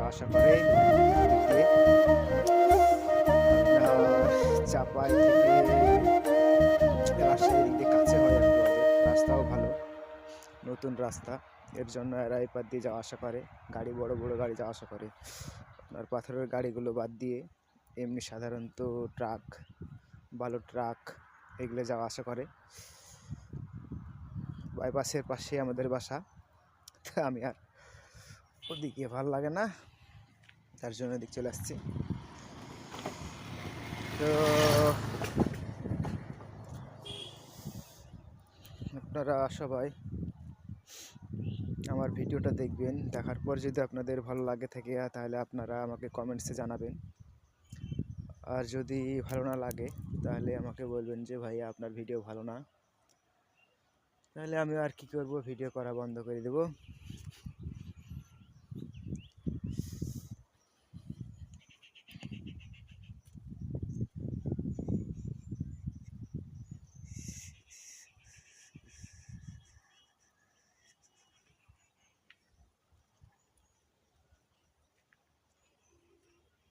যাওয়া আসা করে এদিক দিয়ে। আপনার চাপাই থেকে রাজশাহী এদিক দিয়ে কাছে হয় একটু ওদের। রাস্তাও ভালো, নতুন রাস্তা। এর জন্য এরা এই পার দিয়ে যাওয়া আসা করে। গাড়ি বড় বড় গাড়ি যাওয়া আসা করে। আপনার পাথরের গাড়িগুলো বাদ দিয়ে এমনি সাধারণত ট্রাক, বালু ট্রাক এগুলো যাওয়া আসা করে। বাইপাসের পাশে আমাদের বাসা। তো আমি আর ওদিকে ভালো লাগে না, তার জন্য এদিক চলে আসছি। তো আপনারা সবাই আমার ভিডিওটা দেখবেন। দেখার পর যদি আপনাদের ভালো লাগে থাকে তাহলে আপনারা আমাকে কমেন্টসে জানাবেন। আর যদি ভালো না লাগে তাহলে আমাকে বলবেন যে ভাইয়া আপনার ভিডিও ভালো না। তাহলে আমি আর কি করব, ভিডিও করা বন্ধ করে দেব।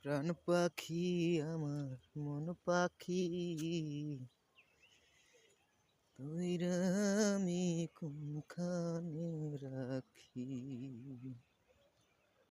প্রাণ পাখি আমার মন পাখি, তুই আমি কোনখানে রাখি।